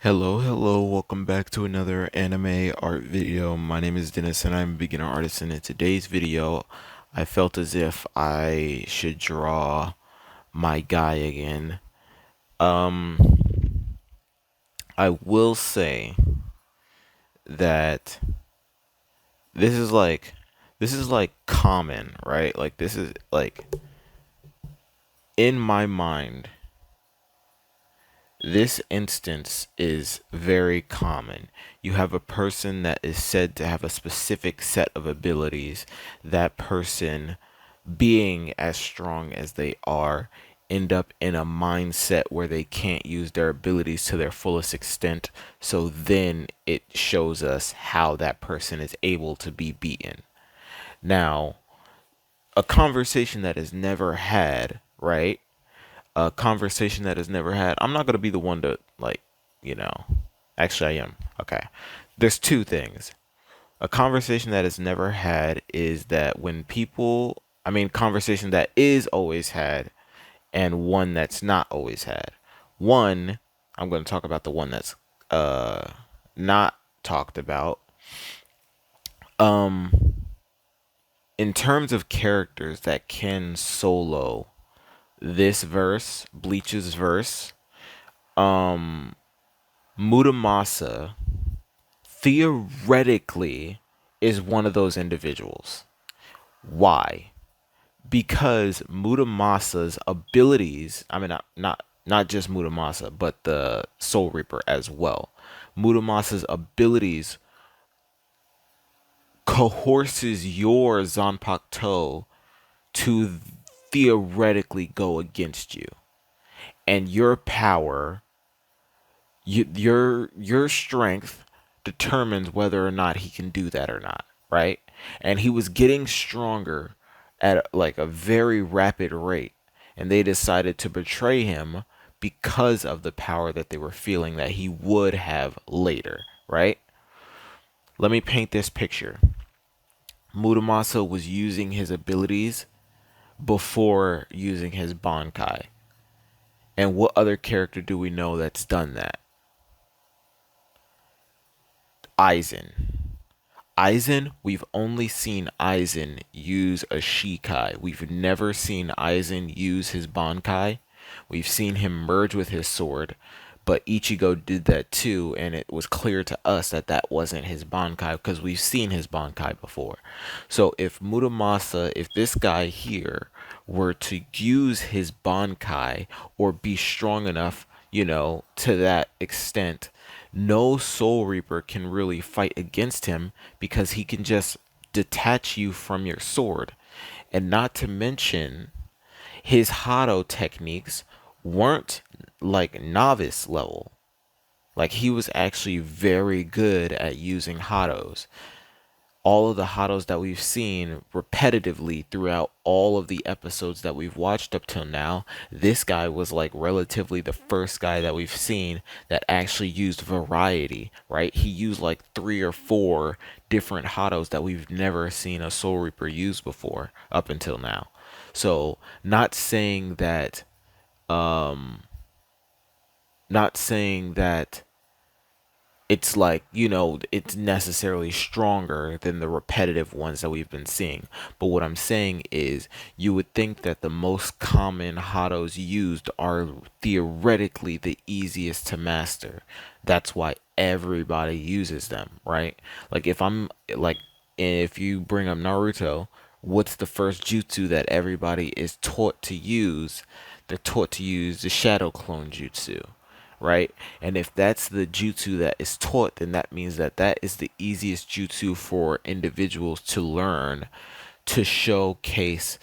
Hello, welcome back to another anime art video. My name is Dennis and I'm a beginner artist, and in today's video I felt as if I should draw my guy again. Um I will say that this is like this is like common, right? Like this is like in my mind this instance is very common. You have a person that is said to have a specific set of abilities. That person, being as strong as they are, end up in a mindset where they can't use their abilities to their fullest extent. So then it shows us how that person is able to be beaten. Now, a conversation that is never had, right? A conversation that is never had. I'm not going to be the one to, like, you know, actually, I am. Okay. There's two things. A conversation that is never had is that when people, I mean, conversation that is always had, and one that's not always had. One, I'm going to talk about the one that's not talked about. Um, in terms of characters that can solo this verse, Bleach's verse, Muramasa theoretically is one of those individuals. Why? Because Muramasa's abilities, I mean not just Muramasa, but the Soul Reaper as well. Muramasa's abilities coerces your Zanpakuto to theoretically go against you. And your power, your strength determines whether or not he can do that or not, right? And he was getting stronger at like a very rapid rate, and they decided to betray him because of the power that they were feeling that he would have later, right? Let me paint this picture. Muramasa was using his abilities before using his Bankai. And what other character do we know that's done that? Aizen. We've only seen Aizen use a Shikai. We've never seen Aizen use his Bankai. We've seen him merge with his sword, but Ichigo did that too, and it was clear to us that that wasn't his Bankai because we've seen his Bankai before. So if this guy here were to use his Bankai or be strong enough, to that extent, no Soul Reaper can really fight against him because he can just detach you from your sword. And not to mention, his Hado techniques weren't like novice level. Like he was actually very good at using Hados. All of the Hados that we've seen repetitively throughout all of the episodes that we've watched up till now, this guy was like relatively the first guy that we've seen that actually used variety, right? He used like three or four different Hados that we've never seen a Soul Reaper use before up until now. So, um, not saying that it's like, it's necessarily stronger than the repetitive ones that we've been seeing. But what I'm saying is, you would think that the most common Hados used are theoretically the easiest to master. That's why everybody uses them, right? Like if you bring up Naruto, what's the first jutsu that everybody is taught to use? They're taught to use the shadow clone jutsu, right? And if that's the jutsu that is taught, then that means that that is the easiest jutsu for individuals to learn to showcase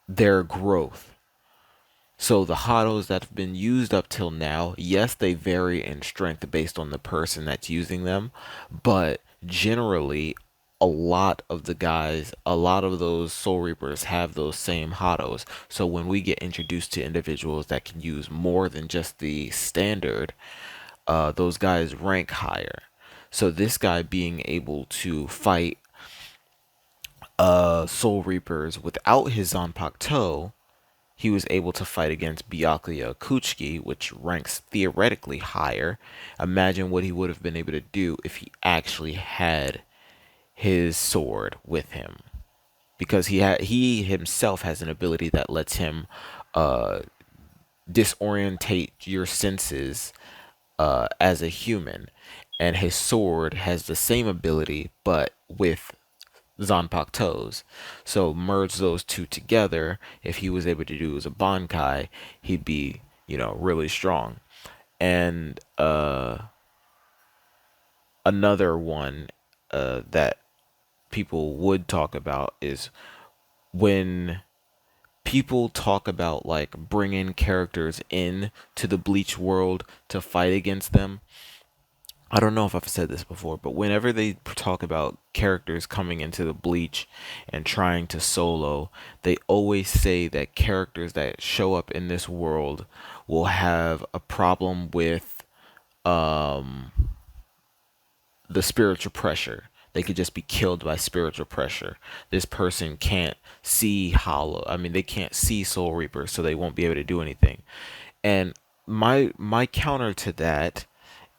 their growth. So the Hados that have been used up till now, yes, they vary in strength based on the person that's using them, but generally a lot of those Soul Reapers have those same Hados. So when we get introduced to individuals that can use more than just the standard, those guys rank higher. So this guy being able to fight Soul Reapers without his Zanpakuto, he was able to fight against Byakuya Kuchiki, which ranks theoretically higher. Imagine what he would have been able to do if he actually had his sword with him, because he himself has an ability that lets him uh disorientate your senses as a human, and his sword has the same ability but with Zanpakuto's. So merge those two together. If he was able to do as a Bankai, he'd be, really strong. And another one that people would talk about is when people talk about like bringing characters in to the Bleach world to fight against them. I don't know if I've said this before, but whenever they talk about characters coming into the Bleach and trying to solo, they always say that characters that show up in this world will have a problem with um the spiritual pressure. They could just be killed by spiritual pressure. This person can't see Hollow. I mean, they can't see Soul Reaper, so they won't be able to do anything. And my counter to that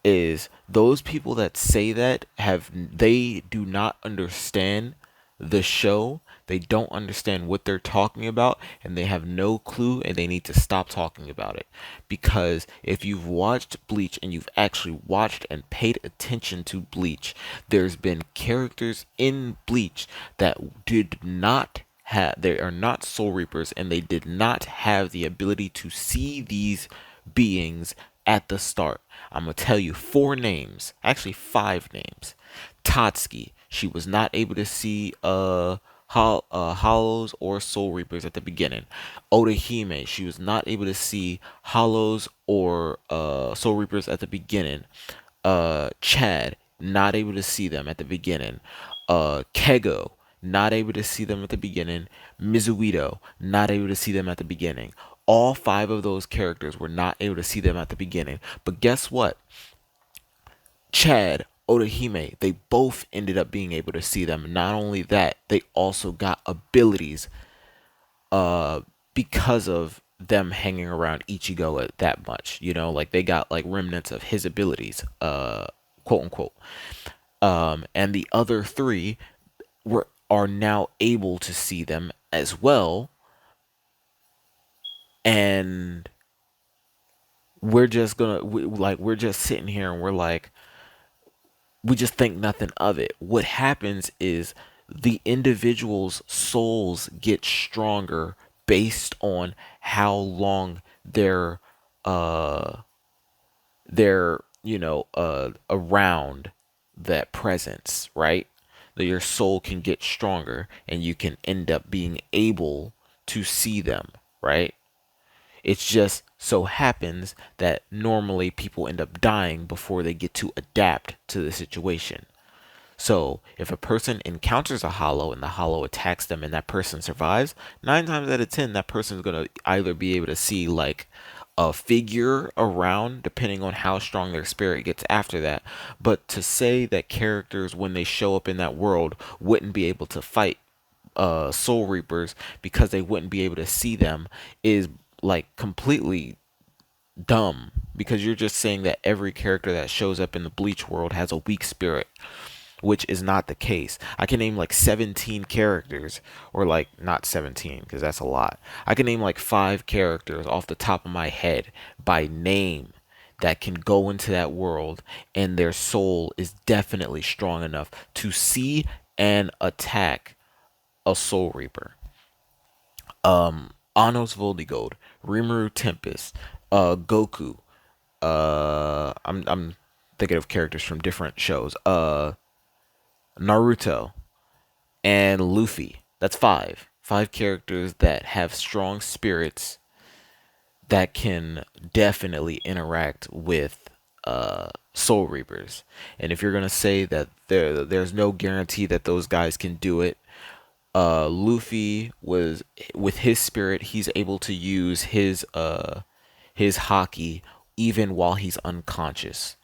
is those people that say that they do not understand the show. They don't understand what they're talking about, and they have no clue, and they need to stop talking about it. Because if you've watched Bleach and you've actually watched and paid attention to Bleach, there's been characters in Bleach that did not have, they are not Soul Reapers, and they did not have the ability to see these beings at the start. I'm gonna tell you four names, actually five names. Tatsuki, she was not able to see hollows or soul reapers at the beginning. Odahime, she was not able to see hollows or soul reapers at the beginning. Chad, not able to see them at the beginning. Kego, not able to see them at the beginning. Mizuito, not able to see them at the beginning. All five of those characters were not able to see them at the beginning. But guess what? Chad, Odahime, they both ended up being able to see them. Not only that, they also got abilities because of them hanging around Ichigo that much. Like they got like remnants of his abilities, quote unquote. And the other three are now able to see them as well. And we're just sitting here and we're like, we just think nothing of it. What happens is the individual's souls get stronger based on how long uh they're around that presence, right? That your soul can get stronger and you can end up being able to see them, right? It just so happens that normally people end up dying before they get to adapt to the situation. So if a person encounters a hollow and the hollow attacks them and that person survives, 9 times out of 10, that person is going to either be able to see like a figure around, depending on how strong their spirit gets after that. But to say that characters, when they show up in that world, wouldn't be able to fight soul reapers because they wouldn't be able to see them is like completely dumb, because you're just saying that every character that shows up in the Bleach world has a weak spirit, which is not the case. I can name like 17 characters, or like not 17 because that's a lot. I can name like 5 characters off the top of my head by name that can go into that world and their soul is definitely strong enough to see and attack a soul reaper. Anos Voldigold, Rimuru Tempest, Goku. I'm thinking of characters from different shows. Naruto and Luffy. That's five. Five characters that have strong spirits that can definitely interact with Soul Reapers. And if you're gonna say that there's no guarantee that those guys can do it, Luffy was, with his spirit, he's able to use his haki even while he's unconscious.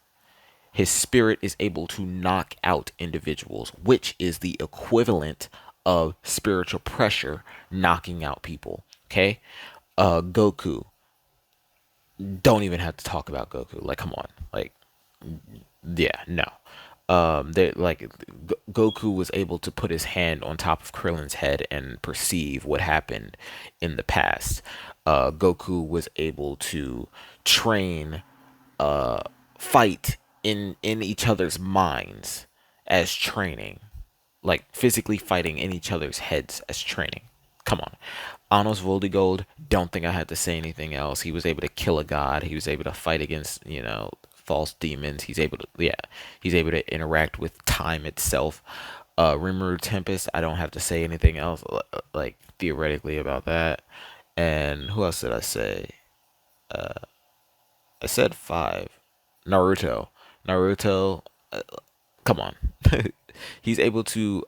His spirit is able to knock out individuals, which is the equivalent of spiritual pressure knocking out people. Okay? Goku. Don't even have to talk about Goku. Like, come on. Like, yeah, no. They like Goku was able to put his hand on top of Krillin's head and perceive what happened in the past. Goku was able to train, fight in each other's minds as training, like physically fighting in each other's heads as training. Come on. Anos Voldigold, don't think I had to say anything else. He was able to kill a god. He was able to fight against, false demons. He's able to, yeah, he's able to interact with time itself. Rimuru Tempest, I don't have to say anything else, like, theoretically about that. And who else did I say? I said five. Naruto. Naruto, come on. He's able to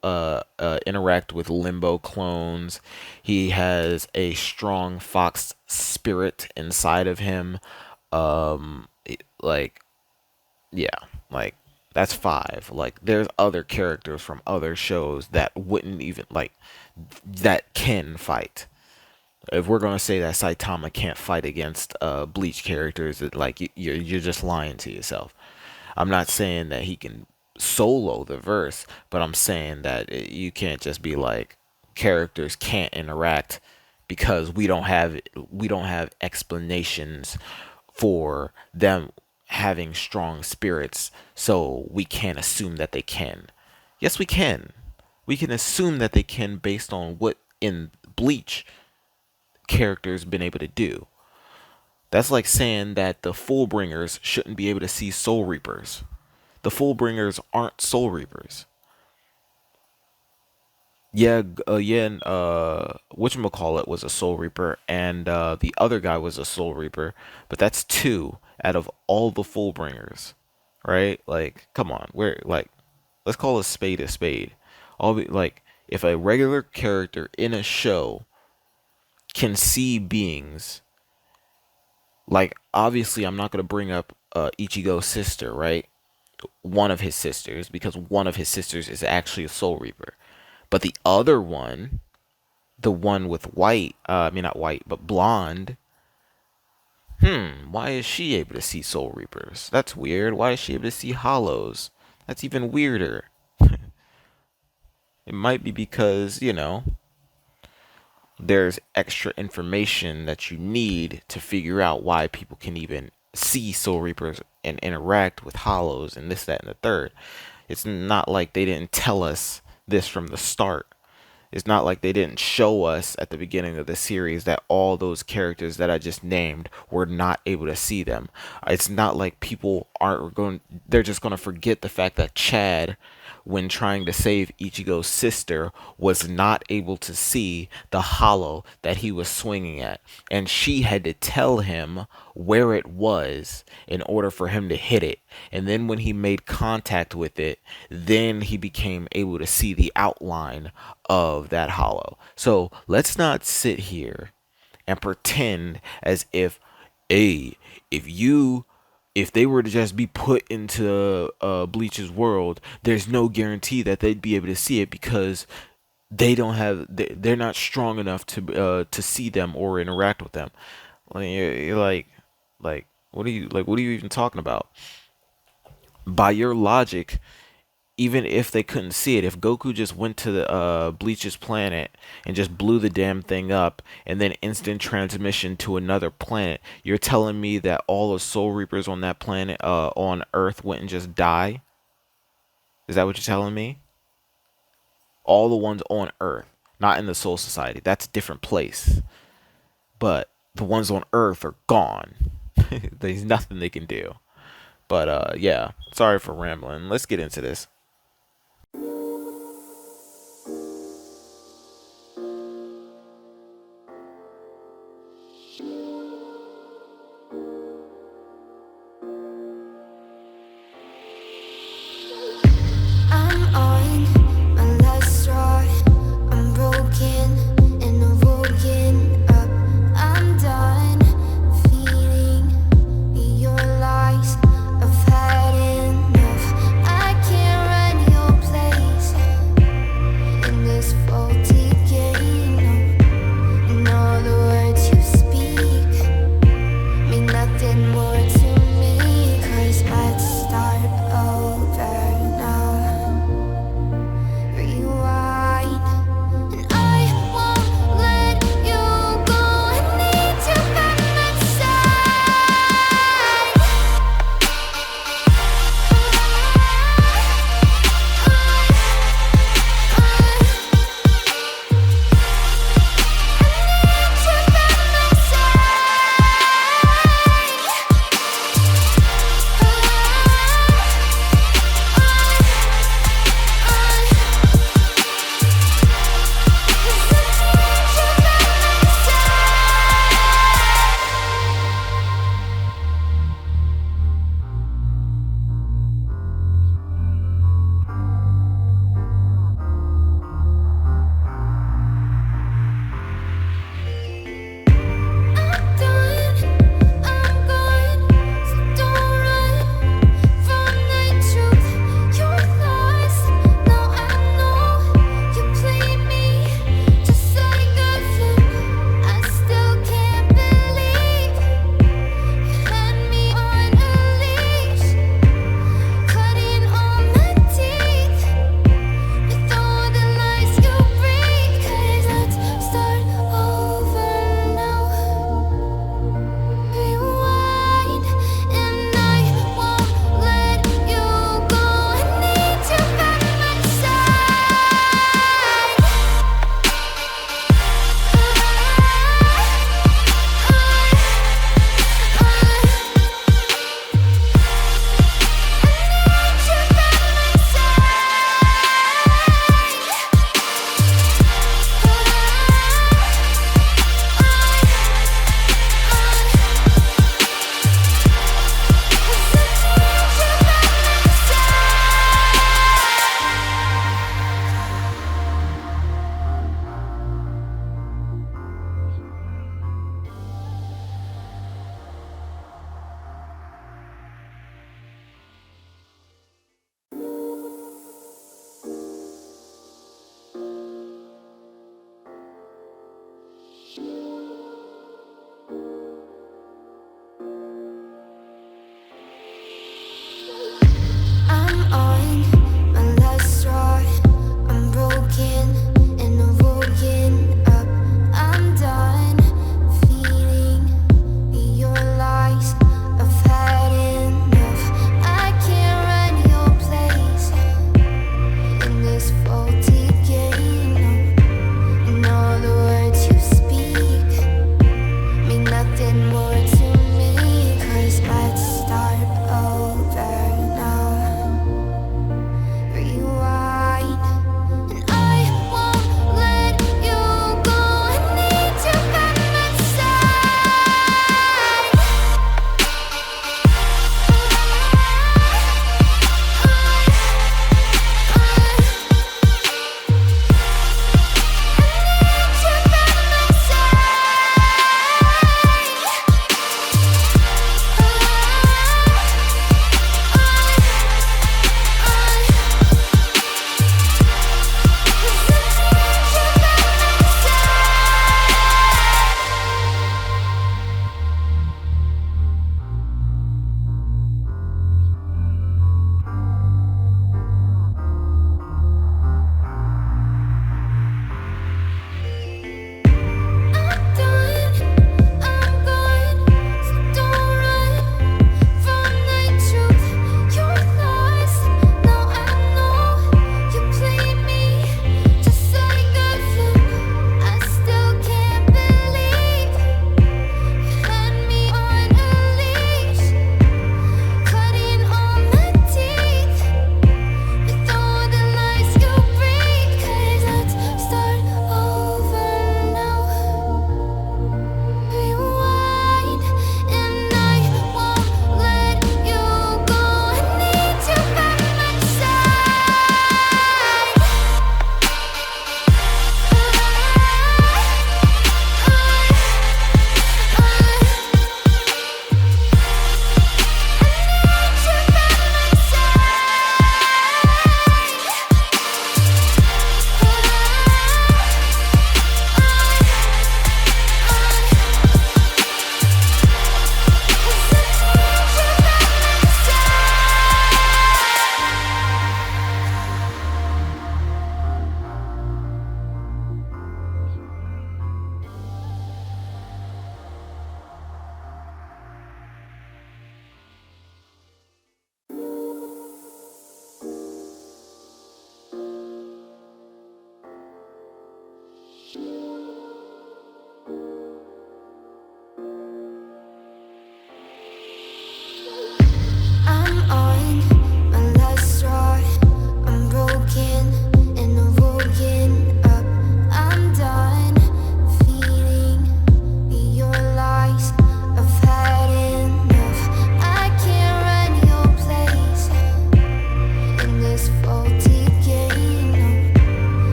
interact with limbo clones. He has a strong fox spirit inside of him. Like, yeah, like, that's five. Like, there's other characters from other shows that wouldn't even, like, that can fight. If we're gonna say that Saitama can't fight against Bleach characters, like, you're just lying to yourself. I'm not saying that he can solo the verse, but I'm saying that you can't just be like, characters can't interact because we don't have explanations for them having strong spirits, so we can't assume that they can. Yes, we can. We can assume that they can based on what in Bleach characters been able to do. That's like saying that the Fullbringers shouldn't be able to see Soul Reapers. The Fullbringers aren't Soul Reapers. Yeah, yeah, and whatchamacallit was a Soul Reaper, and the other guy was a Soul Reaper, but that's two out of all the Fullbringers, right? Like, come on, we're like, let's call a spade a spade. Like, if a regular character in a show can see beings, like, obviously I'm not gonna bring up Ichigo's sister, right? One of his sisters, because one of his sisters is actually a Soul Reaper. But the other one, the one with white, I mean, not white, but blonde, why is she able to see Soul Reapers? That's weird. Why is she able to see hollows? That's even weirder. It might be because, there's extra information that you need to figure out why people can even see Soul Reapers and interact with hollows and this, that, and the third. It's not like they didn't tell us this from the start. It's not like they didn't show us at the beginning of the series that all those characters that I just named were not able to see them. It's not like people aren't going, they're just going to forget the fact that Chad, when trying to save Ichigo's sister, was not able to see the hollow that he was swinging at. And she had to tell him where it was in order for him to hit it. And then when he made contact with it, then he became able to see the outline of that hollow. So let's not sit here and pretend as if, a if you if they were to just be put into Bleach's world, there's no guarantee that they'd be able to see it because they're not strong enough to see them or interact with them. Like, you're like, what are you even talking about? By your logic, even if they couldn't see it, if Goku just went to the Bleach's planet and just blew the damn thing up and then instant transmission to another planet, you're telling me that all the Soul Reapers on that planet, on Earth, wouldn't just die? Is that what you're telling me? All the ones on Earth, not in the Soul Society. That's a different place. But the ones on Earth are gone. There's nothing they can do. But yeah, sorry for rambling. Let's get into this. I'm on my last straw. I'm broken and I'm woken up. I'm done feeling your lies. I've had enough. I can't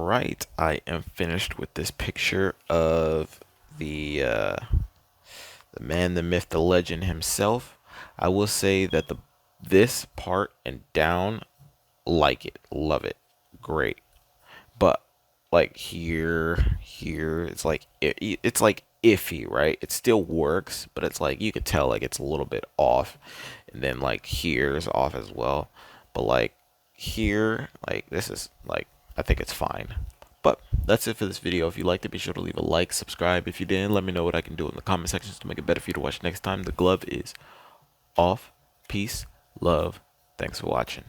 right, I am finished with this picture of the man, the myth, the legend himself. I will say that the this part and down, like it, love it, great. But like here, it's like it's like iffy, right? It still works, but it's like you could tell like it's a little bit off, and then like here is off as well. But like here, like this is like I think it's fine. But that's it for this video. If you liked it, be sure to leave a like, subscribe. If you didn't, let me know what I can do in the comment sections to make it better for you to watch next time. The glove is off. Peace, love. Thanks for watching.